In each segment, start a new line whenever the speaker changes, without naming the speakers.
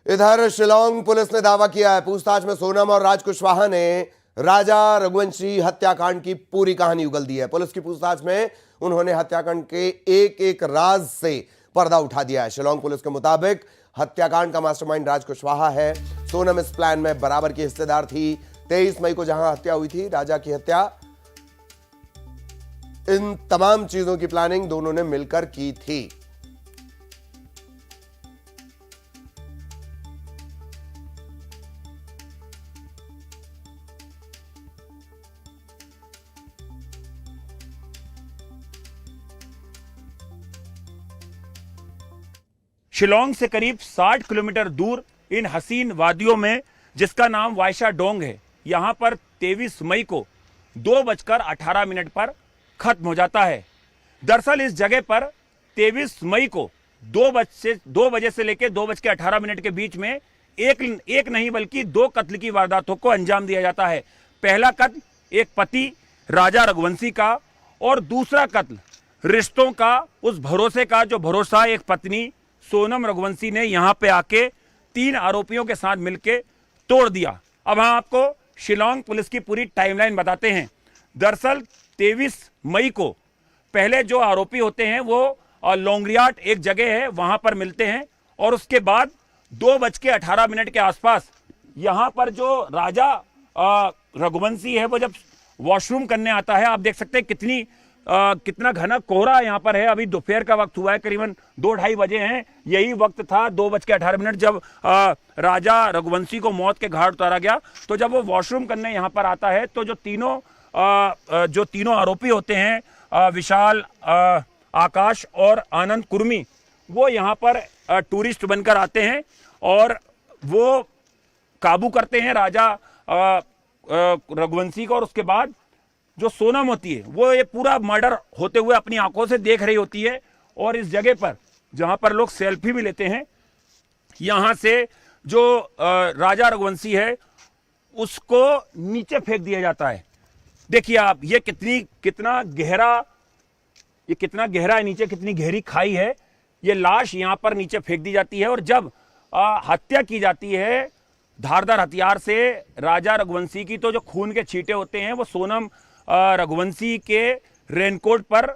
इधर शिलोंग पुलिस ने दावा किया है, पूछताछ में सोनम और राज कुशवाहा ने राजा रघुवंशी हत्याकांड की पूरी कहानी उगल दी है। पुलिस की पूछताछ में उन्होंने हत्याकांड के एक एक राज से पर्दा उठा दिया है। शिलोंग पुलिस के मुताबिक हत्याकांड का मास्टरमाइंड राज कुशवाहा है। सोनम इस प्लान में बराबर की हिस्सेदार थी। 23 मई को जहां हत्या हुई थी, राजा की हत्या, इन तमाम चीजों की प्लानिंग दोनों ने मिलकर की थी।
शिलोंग से करीब 60 किलोमीटर दूर इन हसीन वादियों में, जिसका नाम वायशा डोंग है, यहां पर 23 मई को 2:18 पर खत्म हो जाता है। दरअसल इस जगह पर 23 मई को 2 बजे से लेकर 2:18 के बीच में एक नहीं बल्कि 2 कत्ल की वारदातों को अंजाम दिया जाता है। पहला कत्ल एक पति राजा रघुवंशी का और दूसरा कत्ल रिश्तों का, उस भरोसे का जो भरोसा एक पत्नी सोनम रघुवंशी ने यहां पे आके 3 आरोपियों के साथ मिलकर तोड़ दिया। अब हम आपको शिलोंग पुलिस की पूरी टाइमलाइन बताते हैं। दरअसल 23 मई को पहले जो आरोपी होते हैं वो लोंगरियाट एक जगह है, वहां पर मिलते हैं और उसके बाद 2:18 के आसपास यहां पर जो राजा रघुवंशी है वो जब वॉशरूम करने आता है, आप देख सकते हैं कितना घना कोहरा यहाँ पर है। अभी दोपहर का वक्त हुआ है, करीबन 2-2:30 बजे हैं। यही वक्त था 2:18 जब राजा रघुवंशी को मौत के घाट उतारा गया। तो जब वो वॉशरूम करने यहाँ पर आता है तो जो तीनों आरोपी होते हैं, विशाल, आकाश और आनंद कुर्मी, वो यहाँ पर टूरिस्ट बनकर आते हैं और वो काबू करते हैं राजा रघुवंशी को। और उसके बाद जो सोनम होती है वो ये पूरा मर्डर होते हुए अपनी आंखों से देख रही होती है। और इस जगह पर जहां पर लोग सेल्फी भी लेते हैं, यहां से जो राजा रघुवंशी है उसको नीचे फेंक दिया जाता है। देखिए आप, ये कितना गहरा है नीचे, कितनी गहरी खाई है। ये लाश यहां पर नीचे फेंक दी जाती है और जब हत्या की जाती है धारदार हथियार से राजा रघुवंशी की, तो जो खून के छींटे होते हैं वो सोनम रघुवंशी के रेनकोट पर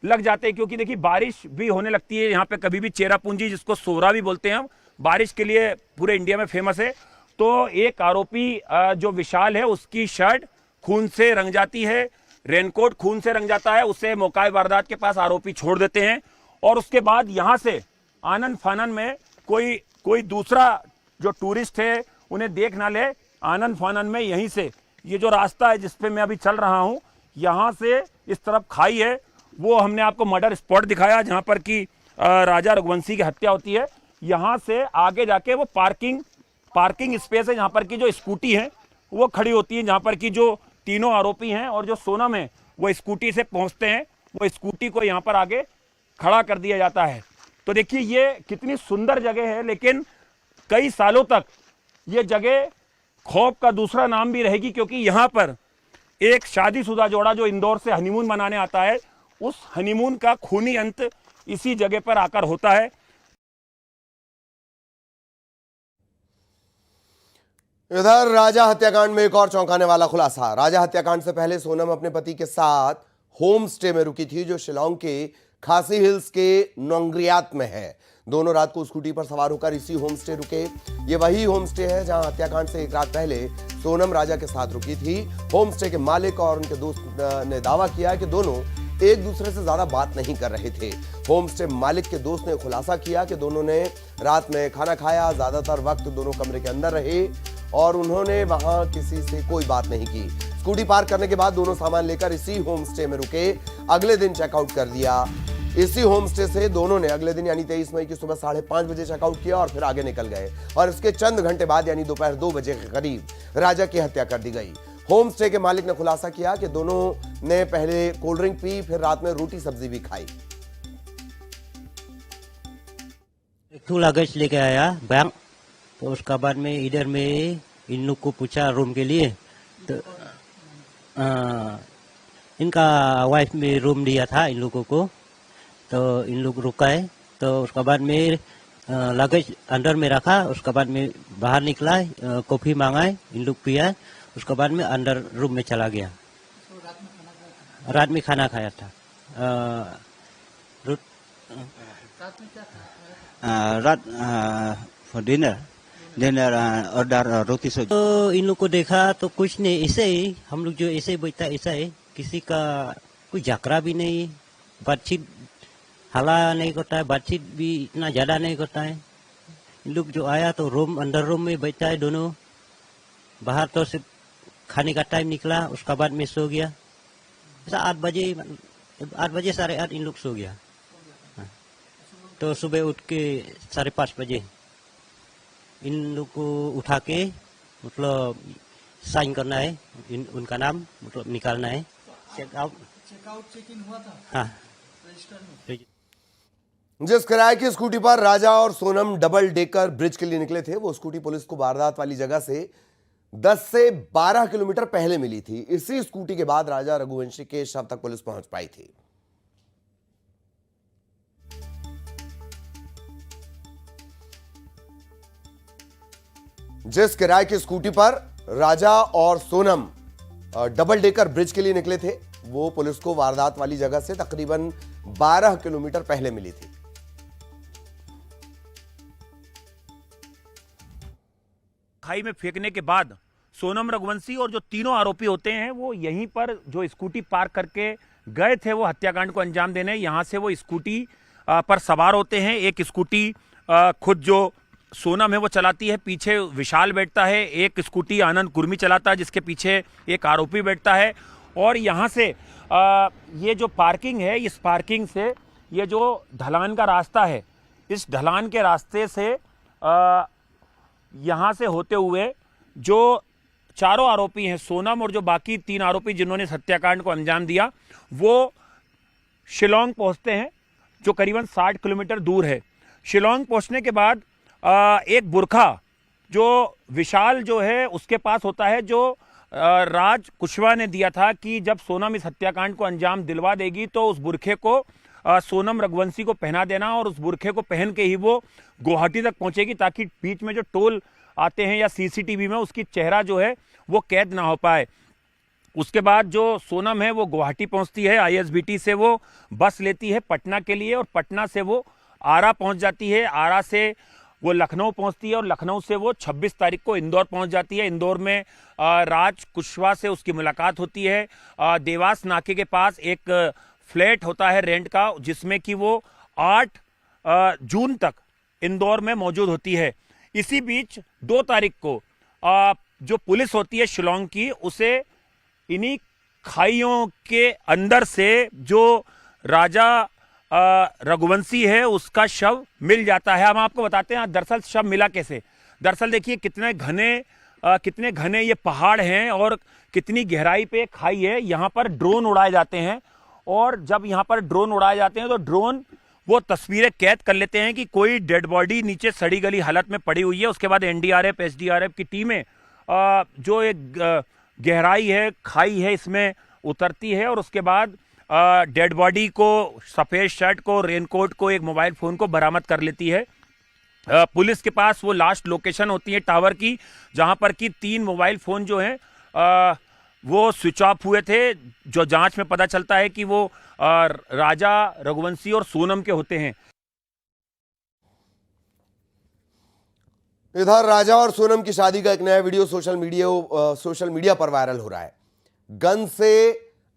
लग जाते हैं। क्योंकि देखिए बारिश भी होने लगती है यहाँ पे, कभी भी चेरापूंजी, जिसको सोरा भी बोलते हैं हम, बारिश के लिए पूरे इंडिया में फेमस है। तो एक आरोपी जो विशाल है, उसकी शर्ट खून से रंग जाती है, रेनकोट खून से रंग जाता है। उसे मौका वारदात के पास आरोपी छोड़ देते हैं और उसके बाद यहाँ से आनंद फानन में कोई दूसरा जो टूरिस्ट है उन्हें देख ना ले, आनंद फानन में यहीं से ये जो रास्ता है जिस पे मैं अभी चल रहा हूं, यहां से इस तरफ खाई है, वो हमने आपको मर्डर स्पॉट दिखाया जहां पर कि राजा रघुवंशी की हत्या होती है। यहां से आगे जाके वो पार्किंग स्पेस है जहां पर कि जो स्कूटी है वो खड़ी होती है, जहां पर कि जो तीनों आरोपी हैं और जो सोनम है वो स्कूटी से पहुंचते हैं। वो स्कूटी को यहां पर आगे खड़ा कर दिया जाता है। तो देखिए ये कितनी सुंदर जगह है, लेकिन कई सालों तक ये जगह खौफ का दूसरा नाम भी रहेगी, क्योंकि यहां पर एक शादीशुदा जोड़ा जो इंदौर से हनीमून मनाने आता है, उस हनीमून का खूनी अंत इसी जगह पर आकर होता है।
इधर राजा हत्याकांड में एक और चौंकाने वाला खुलासा। राजा हत्याकांड से पहले सोनम अपने पति के साथ होम स्टे में रुकी थी, जो शिलोंग के खासी हिल्स के नोंगरियात में है। दोनों रात को स्कूटी पर सवार होकर इसी होम स्टे रुके। ये वही होम स्टे है जहां हत्याकांड से एक रात पहले सोनम राजा के साथ रुकी थी। होम स्टे के मालिक और उनके दोस्त ने दावा किया कि दोनों एक दूसरे से ज्यादा बात नहीं कर रहे थे। होम स्टे मालिक के दोस्त ने खुलासा किया कि दोनों ने रात में खाना खाया, ज्यादातर वक्त दोनों कमरे के अंदर रहे और उन्होंने वहां किसी से कोई बात नहीं की। स्कूटी पार्क करने के बाद दोनों सामान लेकर इसी होम स्टे में रुके। अगले दिन चेकआउट कर दिया। इसी होम स्टे से दोनों ने अगले दिन यानी 23 मई की सुबह 5:30 बजे चेकआउट किया और फिर आगे निकल गए और इसके चंद घंटे बाद यानी दोपहर 2 बजे के करीब राजा की हत्या कर दी गई। होम स्टे के मालिक ने खुलासा किया कि दोनों ने पहले कोल्ड ड्रिंक पी, फिर रात में रोटी सब्जी भी खाई।
एक लगेज लेके आया बैंक, तो उसका बाद में इधर में इन लोग को पूछा रूम के लिए, तो इनका वाइफ में रूम दिया था इन लोगों को, तो इन लोग रुका है। तो उसका बाद में लगेज अंदर में रखा, उसके बाद में बाहर निकला, कॉफी मांगा, इन लोग पिया, उसके बाद में अंदर रूम में चला गया। रात में खाना खाया था।
रात फॉर डिनर ऑर्डर रोटी सब्जी।
तो इन लोग को देखा तो कुछ नहीं, ऐसे ही हम लोग जो ऐसे बैठा ऐसा है, किसी का कोई जाकरा भी नहीं, बातचीत हला नहीं करता है, बातचीत भी इतना ज्यादा नहीं करता है। इन लोग जो आया तो अंदर रूम में बैठा है दोनों, बाहर तो सिर्फ खाने का टाइम निकला, उसका बाद में सो गया। ऐसा 8 बजे 8:30 इन लोग सो गया। तो सुबह उठ के 5:30 बजे इन लोग को उठा के मतलब साइन करना है, उनका नाम मतलब निकालना है। चेक इन हुआ था। हाँ,
जिस किराए की स्कूटी पर राजा और सोनम डबल डेकर ब्रिज के लिए निकले थे, वो स्कूटी पुलिस को वारदात वाली जगह से 10 से 12 किलोमीटर पहले मिली थी। इसी स्कूटी के बाद राजा रघुवंशी के शव तक पुलिस पहुंच पाई थी। जिस किराए की स्कूटी पर राजा और सोनम डबल डेकर ब्रिज के लिए निकले थे, वो पुलिस को वारदात वाली जगह से तकरीबन 12 किलोमीटर पहले मिली थी।
खाई में फेंकने के बाद सोनम रघुवंशी और जो तीनों आरोपी होते हैं वो यहीं पर जो स्कूटी पार्क करके गए थे वो हत्याकांड को अंजाम देने, यहां से वो स्कूटी पर सवार होते हैं। एक स्कूटी खुद जो सोनम है वो चलाती है, पीछे विशाल बैठता है। एक स्कूटी आनंद कुर्मी चलाता है जिसके पीछे एक आरोपी बैठता है। और यहाँ से ये जो पार्किंग है, इस पार्किंग से ये जो ढलान का रास्ता है, इस ढलान के रास्ते से यहाँ से होते हुए जो चारों आरोपी हैं, सोनम और जो बाकी 3 आरोपी जिन्होंने इस हत्याकांड को अंजाम दिया, वो शिलोंग पहुँचते हैं जो करीबन 60 किलोमीटर दूर है। शिलोंग पहुँचने के बाद एक बुरखा जो विशाल जो है उसके पास होता है, जो राज कुशवाहा ने दिया था कि जब सोनम इस हत्याकांड को अंजाम दिलवा देगी तो उस बुरखे को सोनम रघुवंशी को पहना देना और उस बुरखे को पहन के ही वो गुवाहाटी तक पहुंचेगी ताकि बीच में जो टोल आते हैं या सीसीटीवी में उसकी चेहरा जो है वो कैद ना हो पाए। उसके बाद जो सोनम है वो गुवाहाटी पहुंचती है, आईएसबीटी से वो बस लेती है पटना के लिए और पटना से वो आरा पहुंच जाती है। आरा से वो लखनऊ पहुंचती है और लखनऊ से वो 26 तारीख को इंदौर पहुंच जाती है। इंदौर में राज कुशवाहा से उसकी मुलाकात होती है। देवास नाके के पास एक फ्लैट होता है रेंट का, जिसमें कि वो 8 जून तक इंदौर में मौजूद होती है। इसी बीच 2 तारीख को जो पुलिस होती है शिलोंग की, उसे इन्हीं खाइयों के अंदर से जो राजा रघुवंशी है उसका शव मिल जाता है। हम आपको बताते हैं दरअसल शव मिला कैसे। दरअसल देखिए कितने घने ये पहाड़ हैं और कितनी गहराई पे खाई है। यहाँ पर ड्रोन उड़ाए जाते हैं और जब यहाँ पर ड्रोन उड़ाए जाते हैं तो ड्रोन वो तस्वीरें कैद कर लेते हैं कि कोई डेड बॉडी नीचे सड़ी गली हालत में पड़ी हुई है। उसके बाद एनडीआरएफ एसडीआरएफ की टीमें जो एक गहराई है, खाई है, इसमें उतरती है और उसके बाद डेड बॉडी को, सफ़ेद शर्ट को, रेनकोट को, एक मोबाइल फ़ोन को बरामद कर लेती है। पुलिस के पास वो लास्ट लोकेशन होती है टावर की, जहां पर कि 3 मोबाइल फ़ोन जो हैं वो स्विच ऑफ हुए थे, जो जांच में पता चलता है कि वो राजा रघुवंशी और सोनम के होते हैं।
इधर राजा और सोनम की शादी का एक नया वीडियो सोशल मीडिया पर वायरल हो रहा है। गन से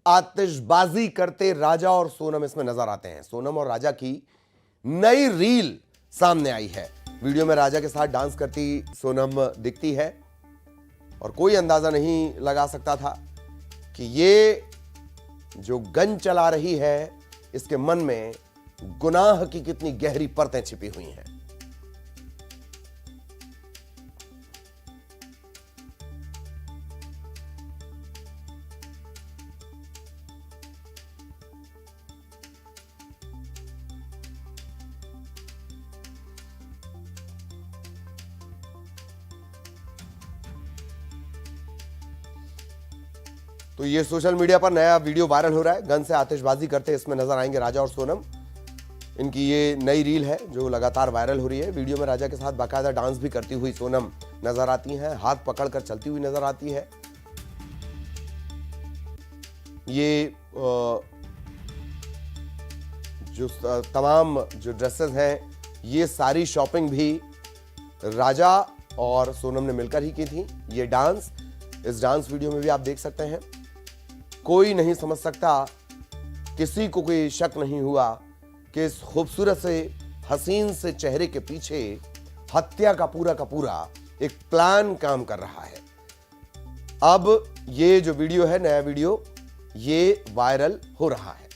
आतिशबाजी करते राजा और सोनम इसमें नजर आते हैं। सोनम और राजा की नई रील सामने आई है। वीडियो में राजा के साथ डांस करती सोनम दिखती है और कोई अंदाजा नहीं लगा सकता था कि ये जो गन चला रही है इसके मन में गुनाह की कितनी गहरी परतें छिपी हुई हैं। तो ये सोशल मीडिया पर नया वीडियो वायरल हो रहा है। गन से आतिशबाजी करते इसमें नजर आएंगे राजा और सोनम। इनकी ये नई रील है जो लगातार वायरल हो रही है। वीडियो में राजा के साथ बाकायदा डांस भी करती हुई सोनम नजर आती हैं, हाथ पकड़कर चलती हुई नजर आती है। ये जो तमाम जो ड्रेसेस हैं, ये सारी शॉपिंग भी राजा और सोनम ने मिलकर ही की थी। ये डांस, इस डांस वीडियो में भी आप देख सकते हैं। कोई नहीं समझ सकता, किसी को कोई शक नहीं हुआ कि इस खूबसूरत से हसीन से चेहरे के पीछे हत्या का पूरा एक प्लान काम कर रहा है। अब ये जो वीडियो है, नया वीडियो, ये वायरल हो रहा है।